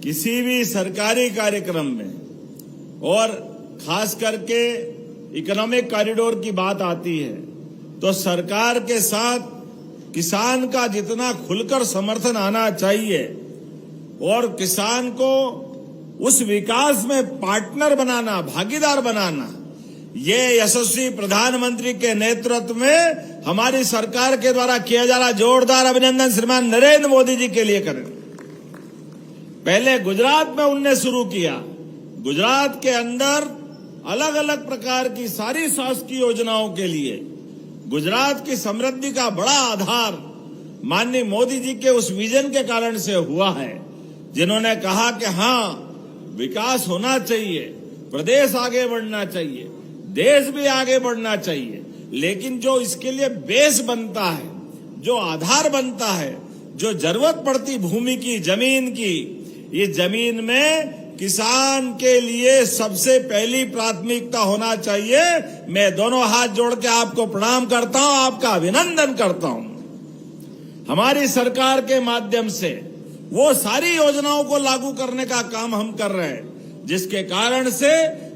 किसी भी सरकारी कार्यक्रम में और खास करके इकोनॉमिक कॉरिडोर की बात आती है तो सरकार के साथ किसान का जितना खुलकर समर्थन आना चाहिए और किसान को उस विकास में पार्टनर बनाना, भागीदार बनाना, ये यशस्वी प्रधानमंत्री के नेतृत्व में हमारी सरकार के द्वारा किया जा रहा जोरदार अभिनंदन श्रीमान नरेंद्र मोदी जी के लिए करें। पहले गुजरात में उनने शुरू किया। गुजरात के अंदर अलग अलग प्रकार की सारी शासकीय योजनाओं के लिए गुजरात की समृद्धि का बड़ा आधार माननीय मोदी जी के उस विजन के कारण से हुआ है, जिन्होंने कहा कि हाँ, विकास होना चाहिए, प्रदेश आगे बढ़ना चाहिए, देश भी आगे बढ़ना चाहिए, लेकिन जो इसके लिए बेस बनता है, जो आधार बनता है, जो जरूरत पड़ती भूमि की, जमीन की, ये जमीन में किसान के लिए सबसे पहली प्राथमिकता होना चाहिए। मैं दोनों हाथ जोड़ के आपको प्रणाम करता हूं, आपका अभिनंदन करता हूं। हमारी सरकार के माध्यम से वो सारी योजनाओं को लागू करने का काम हम कर रहे हैं, जिसके कारण से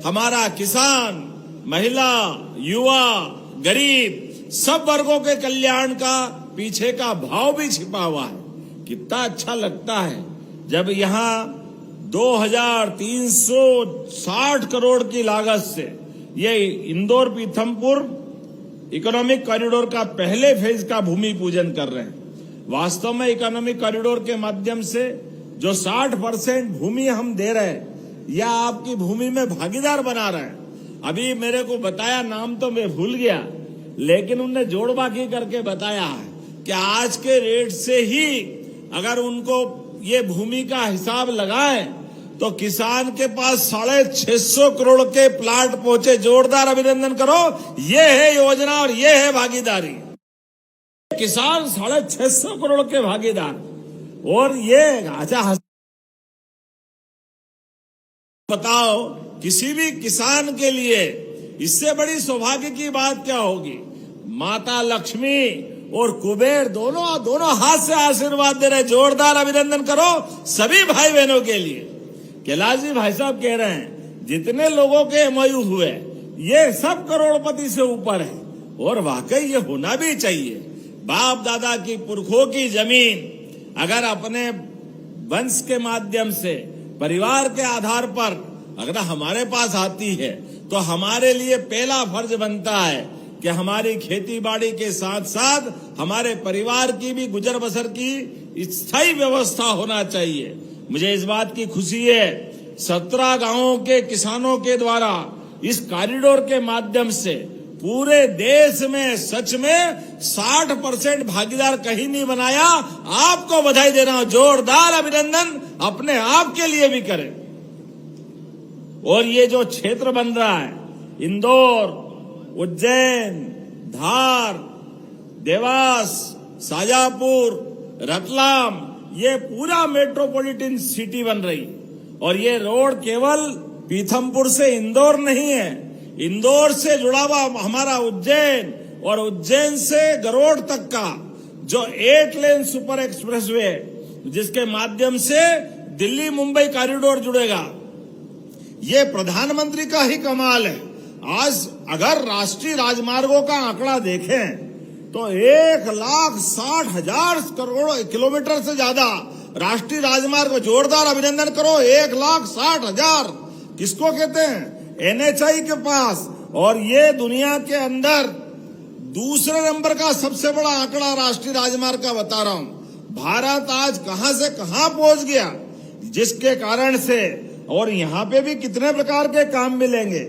हमारा किसान, महिला, युवा, गरीब सब वर्गों के कल्याण का पीछे का भाव भी छिपा हुआ है। कितना अच्छा लगता है जब यहाँ 2360 करोड़ की लागत से ये इंदौर पीथमपुर इकोनॉमिक कॉरिडोर का पहले फेज का भूमि पूजन कर रहे हैं। वास्तव में इकोनॉमिक कॉरिडोर के माध्यम से जो 60% भूमि हम दे रहे हैं या आपकी भूमि में भागीदार बना रहे हैं। अभी मेरे को बताया, नाम तो मैं भूल गया, लेकिन उनने जोड़ बाकी करके बताया है कि आज के रेट से ही अगर उनको ये भूमि का हिसाब लगाएं तो किसान के पास 650 करोड़ के प्लाट पहुंचे। जोरदार अभिनंदन करो, ये है योजना और ये है भागीदारी। किसान 650 करोड़ के भागीदार, और ये अच्छा बताओ किसी भी किसान के लिए इससे बड़ी सौभाग्य की बात क्या होगी। माता लक्ष्मी और कुबेर दोनों हाथ से आशीर्वाद दे रहे। जोरदार अभिनंदन करो सभी भाई बहनों के लिए। कैलाश जी भाई साहब कह रहे हैं जितने लोगों के एमओयू हुए ये सब करोड़पति से ऊपर है, और वाकई ये होना भी चाहिए। बाप दादा की पुरखों की जमीन अगर अपने वंश के माध्यम से, परिवार के आधार पर अगर हमारे पास आती है तो हमारे लिए पहला फर्ज बनता है कि हमारी खेती बाड़ी के साथ साथ हमारे परिवार की भी गुजर बसर की स्थायी व्यवस्था होना चाहिए। मुझे इस बात की खुशी है 17 गांवों के किसानों के द्वारा इस कॉरिडोर के माध्यम से पूरे देश में सच में 60% भागीदार कहीं नहीं बनाया। आपको बधाई दे रहा हूं, जोरदार अभिनंदन अपने आप के लिए भी करें। और ये जो क्षेत्र बन रहा है, इंदौर, उज्जैन, धार, देवास, शाजापुर, रतलाम, ये पूरा मेट्रोपॉलिटन सिटी बन रही। और ये रोड केवल पीथमपुर से इंदौर नहीं है, इंदौर से जुड़ा हुआ हमारा उज्जैन और उज्जैन से गरोड़ तक का जो 8 लेन सुपर एक्सप्रेसवे, जिसके माध्यम से दिल्ली मुंबई कॉरिडोर जुड़ेगा। ये प्रधानमंत्री का ही कमाल है। आज अगर राष्ट्रीय राजमार्गों का आंकड़ा देखें तो 1,60,000 करोड़ किलोमीटर से ज्यादा राष्ट्रीय राजमार्ग। जोरदार अभिनंदन करो, 1,60,000 किसको कहते हैं? NHAI के पास। और ये दुनिया के अंदर दूसरे नंबर का सबसे बड़ा आंकड़ा राष्ट्रीय राजमार्ग का बता रहा हूं। भारत आज कहां से कहां पहुंच गया, जिसके कारण से, और यहां पे भी कितने प्रकार के काम मिलेंगे,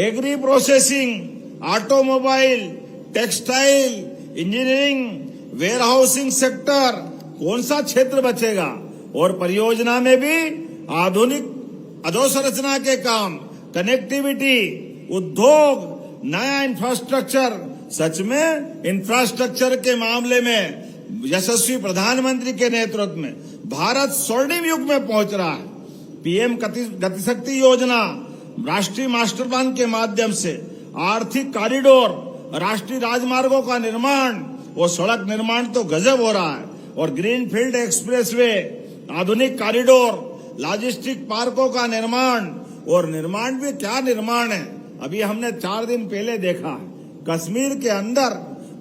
agri processing, automobile, textile, engineering, warehousing sector, कौन सा क्षेत्र बचेगा। और परियोजना में भी आधुनिक अधोसंरचना के काम, कनेक्टिविटी, उद्योग, नया इंफ्रास्ट्रक्चर। सच में इंफ्रास्ट्रक्चर के मामले में यशस्वी प्रधानमंत्री के नेतृत्व में भारत स्वर्णिम युग में पहुंच रहा है। पीएम गतिशक्ति योजना, राष्ट्रीय मास्टर प्लान के माध्यम से आर्थिक कॉरिडोर, राष्ट्रीय राजमार्गों का निर्माण और सड़क निर्माण तो गजब हो रहा है। और ग्रीनफील्ड एक्सप्रेसवे, आधुनिक कॉरिडोर, लॉजिस्टिक पार्कों का निर्माण, और निर्माण भी क्या निर्माण है। अभी हमने 4 दिन पहले देखा कश्मीर के अंदर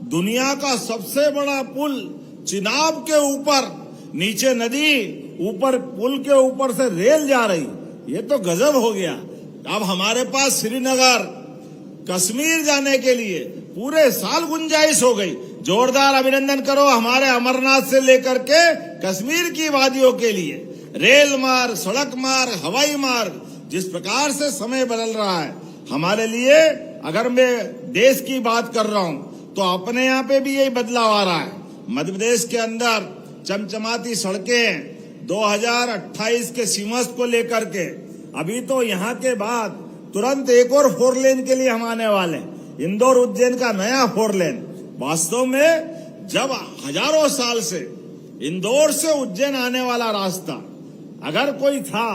दुनिया का सबसे बड़ा पुल चिनाब के ऊपर, नीचे नदी, ऊपर पुल के ऊपर से रेल जा रही। ये तो गजब हो गया। अब हमारे पास श्रीनगर कश्मीर जाने के लिए पूरे साल गुंजाइश हो गई। जोरदार अभिनंदन करो हमारे अमरनाथ से लेकर के कश्मीर की वादियों के लिए। रेल मार्ग, सड़क मार्ग, हवाई मार्ग, जिस प्रकार से समय बदल रहा है हमारे लिए। अगर मैं देश की बात कर रहा हूं तो अपने यहाँ पे भी यही बदलाव आ रहा है। मध्य प्रदेश के अंदर चमचमाती सड़कें 2028 के सीमस को लेकर के, अभी तो यहाँ के बाद तुरंत एक और 4 लेन के लिए हम आने वाले, इंदौर उज्जैन का नया 4 लेन। वास्तव में जब हजारों साल से इंदौर से उज्जैन आने वाला रास्ता अगर कोई था,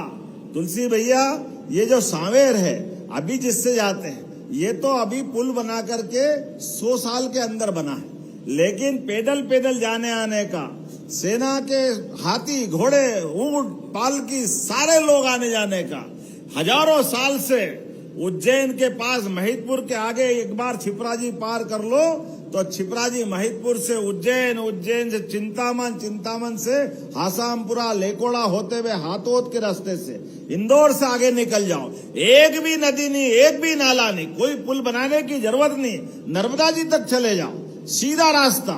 तुलसी भैया, ये जो सांवेर है अभी जिससे जाते हैं, ये तो अभी पुल बना करके 100 साल के अंदर बना है। लेकिन पैदल पैदल जाने आने का, सेना के हाथी, घोड़े, ऊंट, पालकी, सारे लोग आने जाने का हजारों साल से उज्जैन के पास महिदपुर के आगे एक बार छिपराजी पार कर लो तो छिपराजी महिदपुर से उज्जैन, उज्जैन से चिंतामन, चिंतामन से हासामपुरा, लेकोड़ा होते हुए हाथोद के रास्ते से इंदौर से आगे निकल जाओ। एक भी नदी नहीं, एक भी नाला नहीं, कोई पुल बनाने की जरूरत नहीं, नर्मदा जी तक चले जाओ, सीधा रास्ता।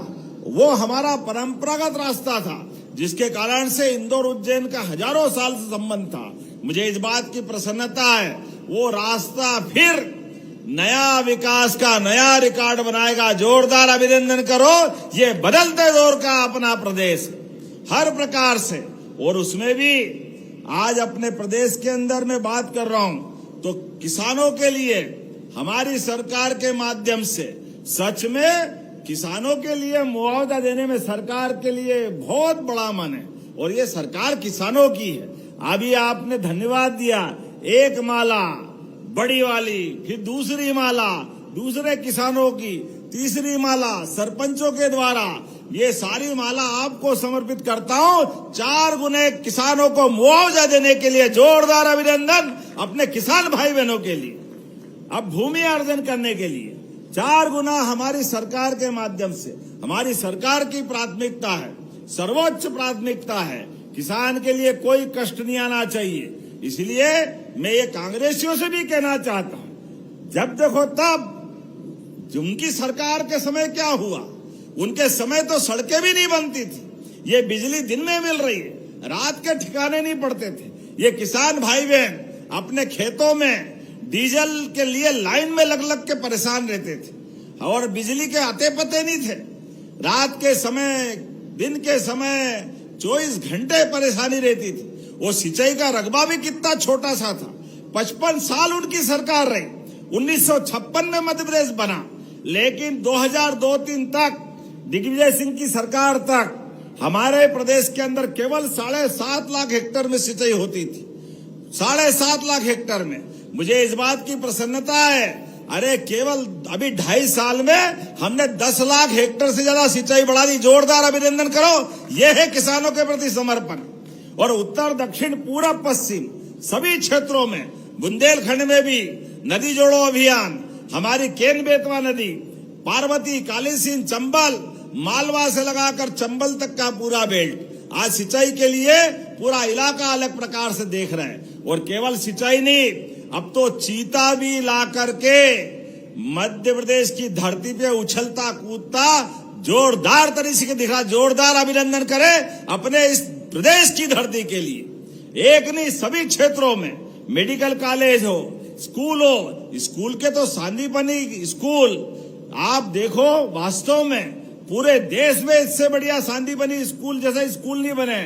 वो हमारा परंपरागत रास्ता था जिसके कारण से इंदौर उज्जैन का हजारों साल से संबंध था। मुझे इस बात की प्रसन्नता है वो रास्ता फिर नया विकास का नया रिकॉर्ड बनाएगा। जोरदार अभिनंदन करो। ये बदलते दौर का अपना प्रदेश हर प्रकार से, और उसमें भी आज अपने प्रदेश के अंदर मैं बात कर रहा हूं तो किसानों के लिए हमारी सरकार के माध्यम से सच में किसानों के लिए मुआवजा देने में सरकार के लिए बहुत बड़ा मन है, और ये सरकार किसानों की है। अभी आपने धन्यवाद दिया, एक माला बड़ी वाली, फिर दूसरी माला दूसरे किसानों की, तीसरी माला सरपंचों के द्वारा, ये सारी माला आपको समर्पित करता हूं 4 गुने किसानों को मुआवजा देने के लिए। जोरदार अभिनंदन अपने किसान भाई बहनों के लिए, अब भूमि अर्जन करने के लिए 4 गुना हमारी सरकार के माध्यम से। हमारी सरकार की प्राथमिकता है, सर्वोच्च प्राथमिकता है, किसान के लिए कोई कष्ट नहीं आना चाहिए। इसलिए मैं ये कांग्रेसियों से भी कहना चाहता हूं, जब देखो तब उनकी सरकार के समय क्या हुआ, उनके समय तो सड़कें भी नहीं बनती थी, ये बिजली दिन में मिल रही है, रात के ठिकाने नहीं पड़ते थे। ये किसान भाई बहन अपने खेतों में डीजल के लिए लाइन में लग लग के परेशान रहते थे, और बिजली के आते पते नहीं थे। रात के समय, दिन के समय 24 घंटे परेशानी रहती थी। वो सिंचाई का रकबा भी कितना छोटा सा था। 55 साल उनकी सरकार रही। 1956 में मध्य प्रदेश बना, लेकिन 2002-03 तक, दिग्विजय सिंह की सरकार तक हमारे प्रदेश के अंदर केवल 7.5 लाख हेक्टेयर में सिंचाई होती थी। 7.5 लाख हेक्टेयर में। मुझे इस बात की प्रसन्नता है, अरे केवल अभी 2.5 साल में हमने 10 लाख हेक्टेयर से ज्यादा सिंचाई बढ़ा दी। जोरदार अभिनंदन करो। यह है किसानों के प्रति समर्पण। और उत्तर, दक्षिण, पूरब, पश्चिम सभी क्षेत्रों में, बुंदेलखंड में भी नदी जोड़ो अभियान, हमारी केन बेतवा नदी, पार्वती, कालीसिंध, चंबल, मालवा से लगाकर चंबल तक का पूरा बेल्ट आज सिंचाई के लिए पूरा इलाका अलग प्रकार से देख रहे हैं। और केवल सिंचाई नहीं, अब तो चीता भी ला करके मध्य प्रदेश की धरती पे उछलता कूदता जोरदार तरीके से दिखा। जोरदार अभिनंदन करें अपने इस प्रदेश की धरती के लिए। एक नहीं, सभी क्षेत्रों में मेडिकल कॉलेज हो, स्कूल हो, स्कूल के तो सांदीपनी स्कूल आप देखो, वास्तव में पूरे देश में इससे बढ़िया सांदीपनी स्कूल जैसा स्कूल नहीं बने,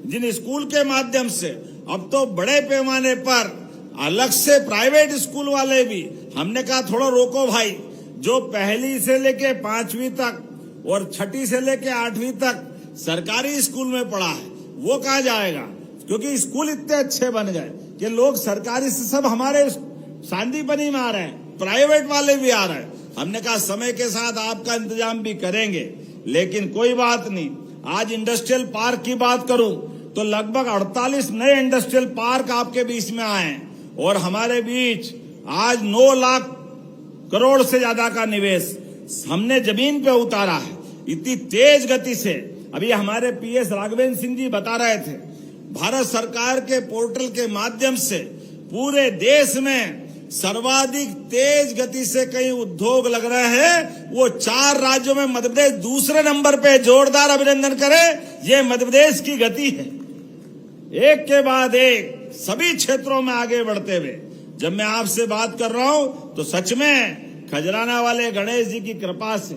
जिन स्कूल के माध्यम से अब तो बड़े पैमाने पर अलग से प्राइवेट स्कूल वाले भी, हमने कहा थोड़ा रोको भाई, जो पहली से लेके 5वीं तक और 6ठी से लेके 8वीं तक सरकारी स्कूल में पढ़ा है, वो कहाँ जाएगा? क्योंकि स्कूल इतने अच्छे बन गए कि लोग सरकारी से सब हमारे सांदीपनी में आ रहे हैं, प्राइवेट वाले भी आ रहे हैं। हमने कहा समय के साथ आपका इंतजाम भी करेंगे, लेकिन कोई बात नहीं। आज इंडस्ट्रियल पार्क की बात करूं, तो लगभग 48 नए इंडस्ट्रियल पार्क आपके बीच में आए और हमारे बीच आज 9 लाख करोड़ से ज्यादा का निवेश हमने जमीन पे उतारा है इतनी तेज गति से। अभी हमारे पीएस राघवेंद्र सिंह जी बता रहे थे, भारत सरकार के पोर्टल के माध्यम से पूरे देश में सर्वाधिक तेज गति से कई उद्योग लग रहे हैं। वो 4 राज्यों में मध्य प्रदेश दूसरे नंबर पे। जोरदार अभिनंदन करें, ये मध्य प्रदेश की गति है, एक के बाद एक सभी क्षेत्रों में आगे बढ़ते हुए। जब मैं आपसे बात कर रहा हूं तो सच में खजराना वाले गणेश जी की कृपा से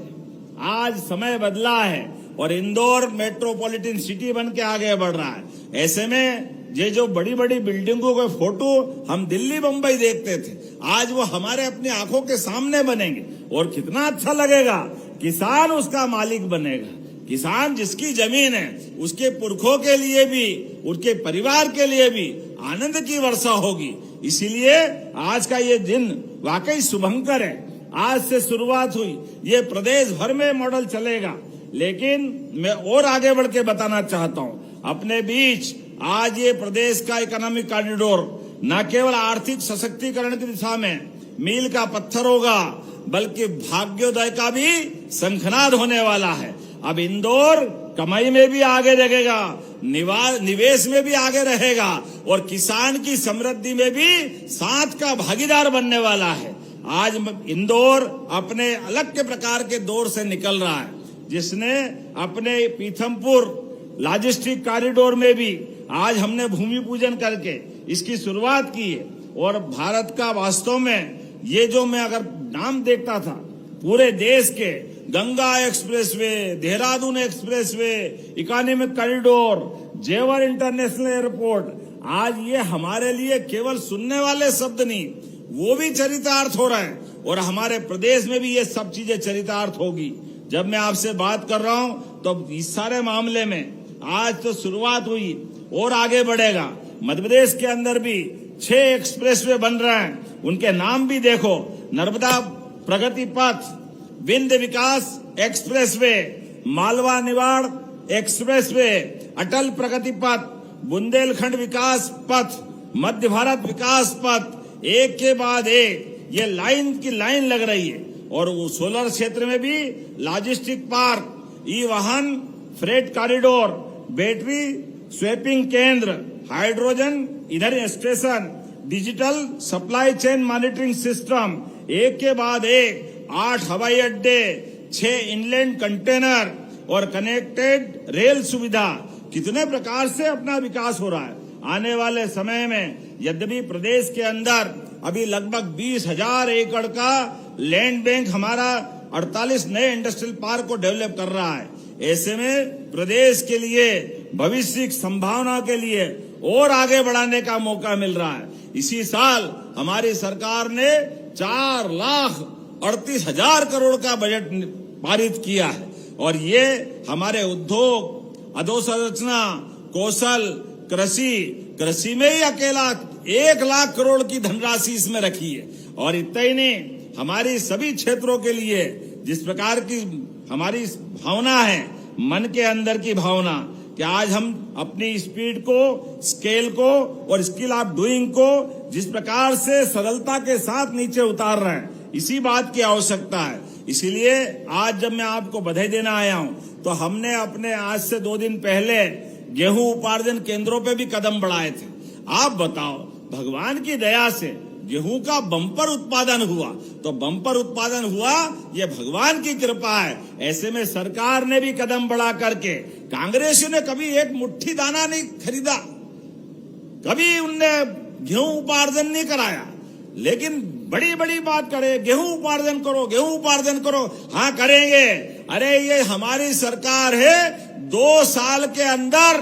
आज समय बदला है और इंदौर मेट्रोपॉलिटन सिटी बन के आगे बढ़ रहा है। ऐसे में ये जो बड़ी बड़ी बिल्डिंगों के फोटो हम दिल्ली मुंबई देखते थे, आज वो हमारे अपनी आंखों के सामने बनेंगे और कितना अच्छा लगेगा। किसान उसका मालिक बनेगा, किसान जिसकी जमीन है उसके पुरखों के लिए भी, उसके परिवार के लिए भी आनंद की वर्षा होगी। इसीलिए आज का ये दिन वाकई शुभंकर है। आज से शुरुआत हुई, ये प्रदेश भर में मॉडल चलेगा। लेकिन मैं और आगे बढ़ के बताना चाहता हूं, अपने बीच आज ये प्रदेश का इकोनॉमिक कॉरिडोर न केवल आर्थिक सशक्तिकरण की दिशा में मील का पत्थर होगा, बल्कि भाग्योदय का भी शंखनाद होने वाला है। अब इंदौर कमाई में भी आगे लगेगा, निवेश में भी आगे रहेगा और किसान की समृद्धि में भी साथ का भागीदार बनने वाला है। आज इंदौर अपने अलग के प्रकार के दौर से निकल रहा है, जिसने अपने पीथमपुर लॉजिस्टिक कॉरिडोर में भी आज हमने भूमि पूजन करके इसकी शुरुआत की है। और भारत का वास्तव में ये जो मैं अगर नाम देखता था पूरे देश के, Ganga expressway, Dehradun expressway, economic corridor, जेवर इंटरनेशनल एयरपोर्ट, आज ये हमारे लिए केवल सुनने वाले शब्द नहीं, वो भी चरितार्थ हो रहे हैं और हमारे प्रदेश में भी ये सब चीजें चरितार्थ होगी। जब मैं आपसे बात कर रहा हूं तो इस सारे मामले में आज तो शुरुआत हुई और आगे बढ़ेगा। मध्य प्रदेश के अंदर भी 6 एक्सप्रेसवे बन रहे हैं, उनके नाम भी देखो, नर्मदा प्रगति पथ, विंध्य विकास एक्सप्रेसवे, मालवा निवाड़ एक्सप्रेसवे, अटल प्रगति पथ, बुंदेलखंड विकास पथ, मध्य भारत विकास पथ, एक के बाद एक ये लाइन की लाइन लग रही है। और वो सोलर क्षेत्र में भी लॉजिस्टिक पार्क, ई वाहन फ्रेट कॉरिडोर, बैटरी स्वैपिंग केंद्र, हाइड्रोजन इधर station, digital supply chain monitoring system, एक के बाद एक 8 हवाई अड्डे, 6 इनलैंड कंटेनर और कनेक्टेड रेल सुविधा, कितने प्रकार से अपना विकास हो रहा है। आने वाले समय में यद्यपि प्रदेश के अंदर अभी लगभग 20,000 एकड़ का लैंड बैंक हमारा 48 नए इंडस्ट्रियल पार्क को डेवलप कर रहा है, ऐसे में प्रदेश के लिए भविष्य की संभावना के लिए और आगे बढ़ाने का मौका मिल रहा है। इसी साल हमारी सरकार ने 4,38,000 करोड़ का बजट पारित किया है और ये हमारे उद्योग, अधोसंरचना, कौशल, कृषि में ही अकेला 1 लाख करोड़ की धनराशि इसमें रखी है। और इतना ही नहीं, हमारी सभी क्षेत्रों के लिए जिस प्रकार की हमारी भावना है, मन के अंदर की भावना कि आज हम अपनी स्पीड को, स्केल को और स्किल ऑफ डूइंग को जिस प्रकार से सरलता के साथ नीचे उतार रहे हैं, इसी बात की आवश्यकता है। इसीलिए आज जब मैं आपको बधाई देना आया हूं तो हमने अपने आज से 2 दिन पहले गेहूं उपार्जन केंद्रों पे भी कदम बढ़ाए थे। आप बताओ, भगवान की दया से गेहूं का बम्पर उत्पादन हुआ, तो बम्पर उत्पादन हुआ ये भगवान की कृपा है। ऐसे में सरकार ने भी कदम बढ़ा करके, कांग्रेसियों ने कभी एक मुट्ठी दाना नहीं खरीदा, कभी उनने गेहूं उपार्जन नहीं कराया, लेकिन बड़ी बड़ी बात करे, गेहूं उपार्जन करो, गेहूं उपार्जन करो। हाँ करेंगे, अरे ये हमारी सरकार है, 2 साल के अंदर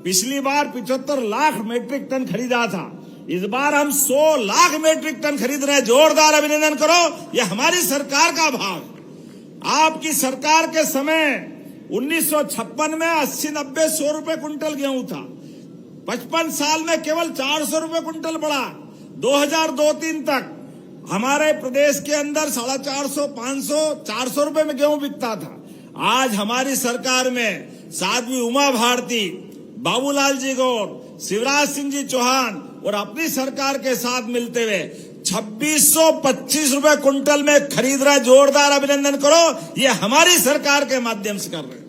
पिछली बार 75 लाख मीट्रिक टन खरीदा था, इस बार हम 100 लाख मीट्रिक टन खरीद रहे हैं। जोरदार अभिनंदन करो, ये हमारी सरकार का भाग। आपकी सरकार के समय 1956 में 80-90 100 रुपए कुंटल गेहूं था, 55 साल में केवल 400 रुपए कुंटल बढ़ा। 2002-03 तक हमारे प्रदेश के अंदर 450, 500, 400 रुपए में गेहूं बिकता था। आज हमारी सरकार में साध्वी उमा भारती, बाबूलाल जी गौर, शिवराज सिंह जी चौहान और अपनी सरकार के साथ मिलते हुए 2625 रुपए क्विंटल में खरीद रहा है। जोरदार अभिनंदन करो, ये हमारी सरकार के माध्यम से कर रहे हैं।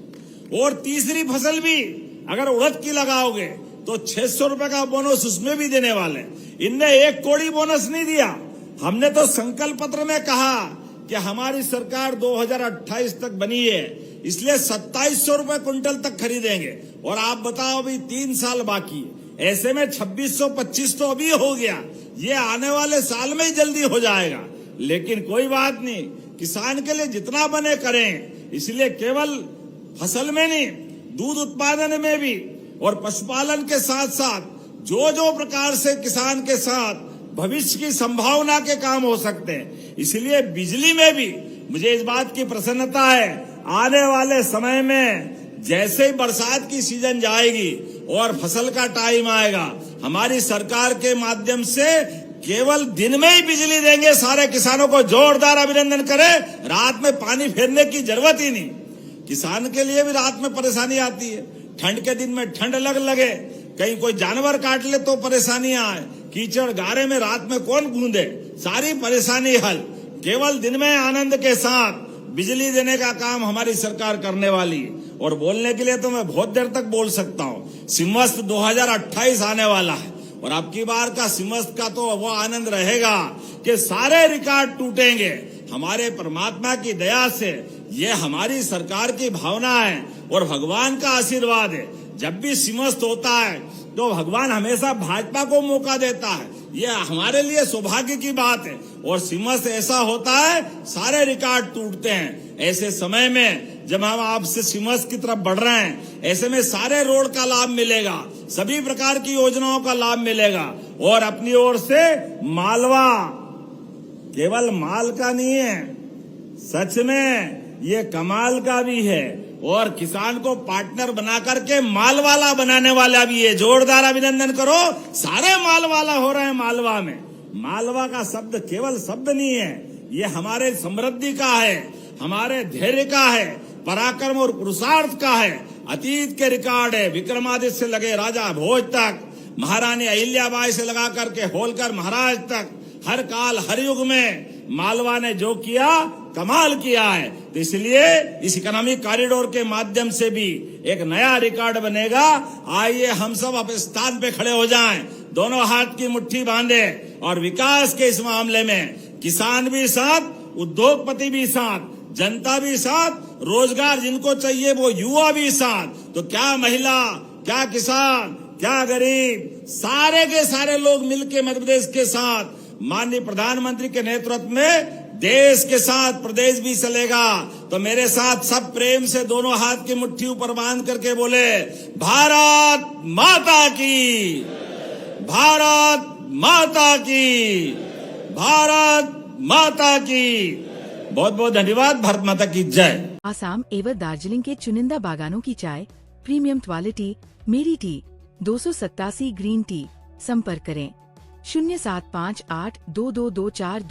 और तीसरी फसल भी अगर उड़द की लगाओगे तो 600 रुपए का बोनस उसमें भी देने वाले। इनने 1 कौड़ी बोनस नहीं दिया। हमने तो संकल्प पत्र में कहा कि हमारी सरकार 2028 तक बनी है, इसलिए 2700 रुपए क्विंटल तक खरीदेंगे। और आप बताओ अभी 3 साल बाकी है, ऐसे में 2625 तो अभी हो गया, ये आने वाले साल में ही जल्दी हो जाएगा। लेकिन कोई बात नहीं, किसान के लिए जितना बने करें। इसलिए केवल फसल में नहीं, दूध उत्पादन में भी और पशुपालन के साथ साथ जो प्रकार से किसान के साथ भविष्य की संभावना के काम हो सकते हैं, इसलिए बिजली में भी मुझे इस बात की प्रसन्नता है। आने वाले समय में जैसे ही बरसात की सीजन जाएगी और फसल का टाइम आएगा, हमारी सरकार के माध्यम से केवल दिन में ही बिजली देंगे सारे किसानों को। जोरदार अभिनंदन करें, रात में पानी फेरने की जरूरत ही नहीं। किसान के लिए भी रात में परेशानी आती है, ठंड के दिन में ठंड लगे, कहीं कोई जानवर काट ले तो परेशानियां आए, कीचड़ गारे में रात में कौन गूंदे, सारी परेशानी हल। केवल दिन में आनंद के साथ बिजली देने का काम हमारी सरकार करने वाली है। और बोलने के लिए तो मैं बहुत देर तक बोल सकता हूँ। सिमस्त 2028 आने वाला है और अब की बार का सिमस्त का तो वो आनंद रहेगा कि सारे रिकॉर्ड टूटेंगे। हमारे परमात्मा की दया से ये हमारी सरकार की भावना है और भगवान का आशीर्वाद है। जब भी सिमस्त होता है तो भगवान हमेशा भाजपा को मौका देता है, ये हमारे लिए सौभाग्य की बात है। और सिमस्त ऐसा होता है, सारे रिकॉर्ड टूटते हैं। ऐसे समय में जब हम आपसे सिमस्त की तरफ बढ़ रहे हैं, ऐसे में सारे रोड का लाभ मिलेगा, सभी प्रकार की योजनाओं का लाभ मिलेगा। और अपनी ओर से मालवा केवल माल का नहीं है, सच में ये कमाल का भी है। और किसान को पार्टनर बना करके माल वाला बनाने वाला भी है। जोरदार अभिनंदन करो, सारे माल वाला हो रहे हैं मालवा में। मालवा का शब्द केवल शब्द नहीं है, ये हमारे समृद्धि का है, हमारे धैर्य का है, पराक्रम और पुरुषार्थ का है। अतीत के रिकॉर्ड है, विक्रमादित्य से लगे राजा भोज तक, महारानी अहिल्याबाई से लगा करके होलकर महाराज तक, हर काल हर युग में मालवा ने जो किया कमाल किया है। तो इसलिए इस इकोनॉमिक कॉरिडोर के माध्यम से भी एक नया रिकॉर्ड बनेगा। आइए हम सब अपने स्थान पे खड़े हो जाएं, दोनों हाथ की मुट्ठी बांधे और विकास के इस मामले में किसान भी साथ, उद्योगपति भी साथ, जनता भी साथ, रोजगार जिनको चाहिए वो युवा भी साथ। तो क्या महिला, क्या किसान, क्या गरीब, सारे के सारे लोग मिलके मध्य प्रदेश के साथ माननीय प्रधानमंत्री के नेतृत्व में देश के साथ प्रदेश भी चलेगा। तो मेरे साथ सब प्रेम से दोनों हाथ की मुट्ठी ऊपर बांध करके बोले, भारत माता की, भारत माता की, भारत माता की। बहुत बहुत धन्यवाद। भारत माता की जय। आसाम एवं दार्जिलिंग के चुनिंदा बागानों की चाय, प्रीमियम क्वालिटी, मेरी टी 287 ग्रीन टी। संपर्क करें 075822242000।